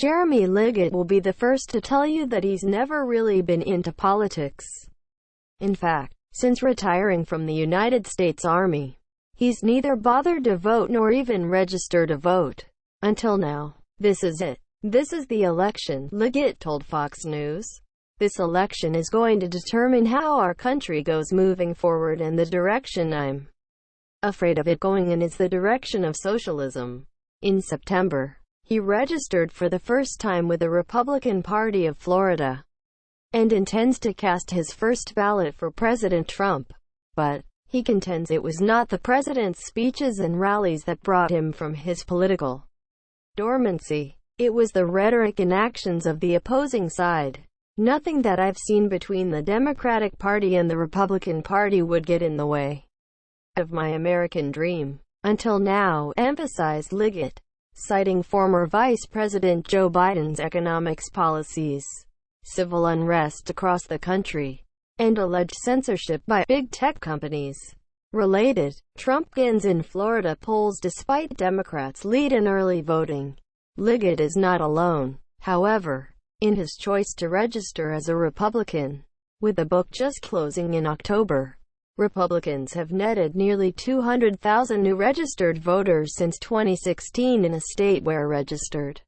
Jeremy Liggett will be the first to tell you that he's never really been into politics. In fact, since retiring from the United States Army, he's neither bothered to vote nor even register to vote. Until now. This is it. This is the election, Liggett told Fox News. This election is going to determine how our country goes moving forward, and the direction I'm afraid of it going in is the direction of socialism. In September, he registered for the first time with the Republican Party of Florida and intends to cast his first ballot for President Trump. But he contends it was not the president's speeches and rallies that brought him from his political dormancy. It was the rhetoric and actions of the opposing side. Nothing that I've seen between the Democratic Party and the Republican Party would get in the way of my American dream. Until now, emphasized Liggett, citing former Vice President Joe Biden's economics policies, civil unrest across the country, and alleged censorship by big tech companies. Related, Trump gains in Florida polls despite Democrats' lead in early voting. Liggett is not alone, however, in his choice to register as a Republican. With the book just closing in October, Republicans have netted nearly 200,000 new registered voters since 2016 in a state where registered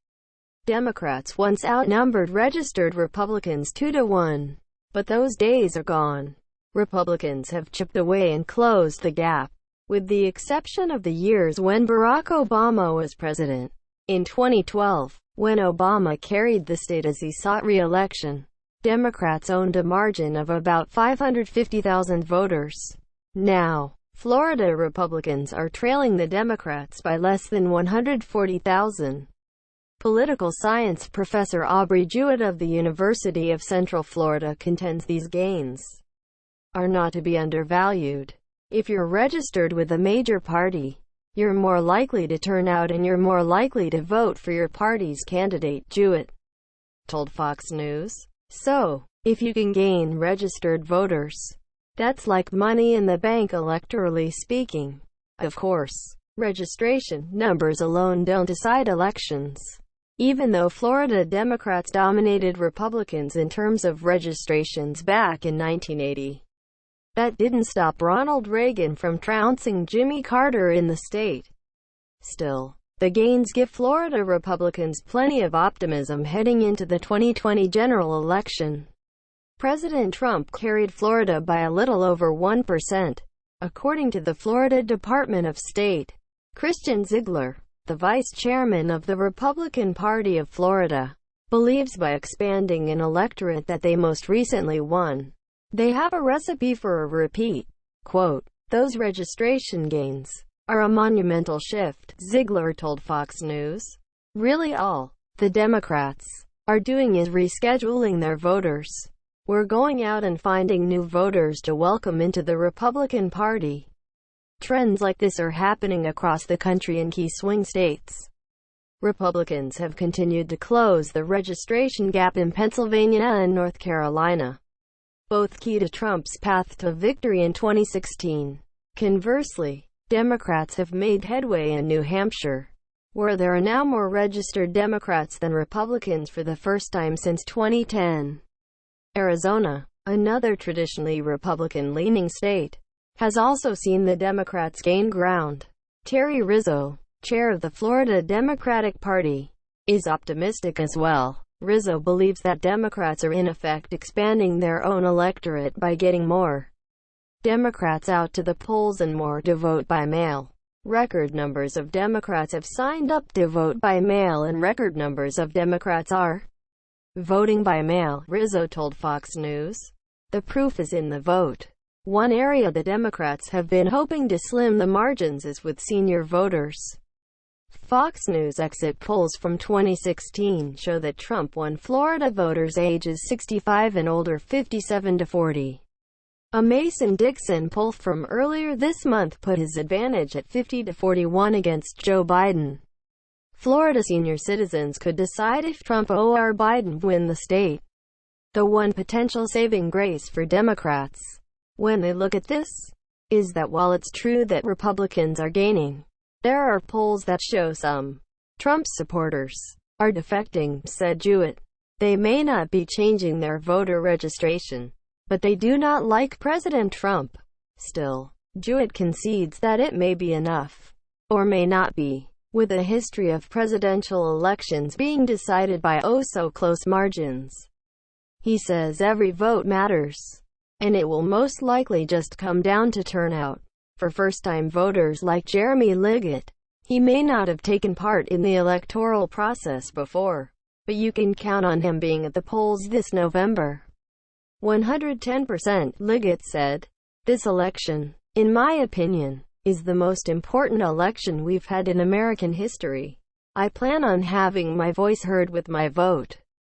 Democrats once outnumbered registered Republicans 2-1. But those days are gone. Republicans have chipped away and closed the gap, with the exception of the years when Barack Obama was president. In 2012, when Obama carried the state as he sought re-election, Democrats owned a margin of about 550,000 voters. Now, Florida Republicans are trailing the Democrats by less than 140,000. Political science professor Aubrey Jewett of the University of Central Florida contends these gains are not to be undervalued. If you're registered with a major party, you're more likely to turn out and you're more likely to vote for your party's candidate, Jewett told Fox News. So, if you can gain registered voters, that's like money in the bank electorally speaking. Of course, registration numbers alone don't decide elections. Even though Florida Democrats dominated Republicans in terms of registrations back in 1980, that didn't stop Ronald Reagan from trouncing Jimmy Carter in the state. Still, the gains give Florida Republicans plenty of optimism heading into the 2020 general election. President Trump carried Florida by a little over 1%, according to the Florida Department of State. Christian Ziegler, the vice chairman of the Republican Party of Florida, believes by expanding an electorate that they most recently won, they have a recipe for a repeat. Quote, "Those registration gains are a monumental shift," Ziegler told Fox News. "Really all the Democrats are doing is rescheduling their voters. We're going out and finding new voters to welcome into the Republican Party." Trends like this are happening across the country in key swing states. Republicans have continued to close the registration gap in Pennsylvania and North Carolina, both key to Trump's path to victory in 2016. Conversely, Democrats have made headway in New Hampshire, where there are now more registered Democrats than Republicans for the first time since 2010. Arizona, another traditionally Republican-leaning state, has also seen the Democrats gain ground. Terry Rizzo, chair of the Florida Democratic Party, is optimistic as well. Rizzo believes that Democrats are in effect expanding their own electorate by getting more Democrats out to the polls and more to vote by mail. Record numbers of Democrats have signed up to vote by mail and record numbers of Democrats are voting by mail, Rizzo told Fox News. The proof is in the vote. One area the Democrats have been hoping to slim the margins is with senior voters. Fox News exit polls from 2016 show that Trump won Florida voters ages 65 and older 57-40. A Mason-Dixon poll from earlier this month put his advantage at 50-41 against Joe Biden. Florida senior citizens could decide if Trump or Biden win the state. The one potential saving grace for Democrats, when they look at this, is that while it's true that Republicans are gaining, there are polls that show some Trump supporters are defecting, said Jewett. They may not be changing their voter registration, but they do not like President Trump. Still, Jewett concedes that it may be enough, or may not be. With a history of presidential elections being decided by oh-so-close margins, he says every vote matters, and it will most likely just come down to turnout. For first-time voters like Jeremy Liggett, he may not have taken part in the electoral process before, but you can count on him being at the polls this November. 110%, Liggett said. This election, in my opinion, is the most important election we've had in American history. I plan on having my voice heard with my vote.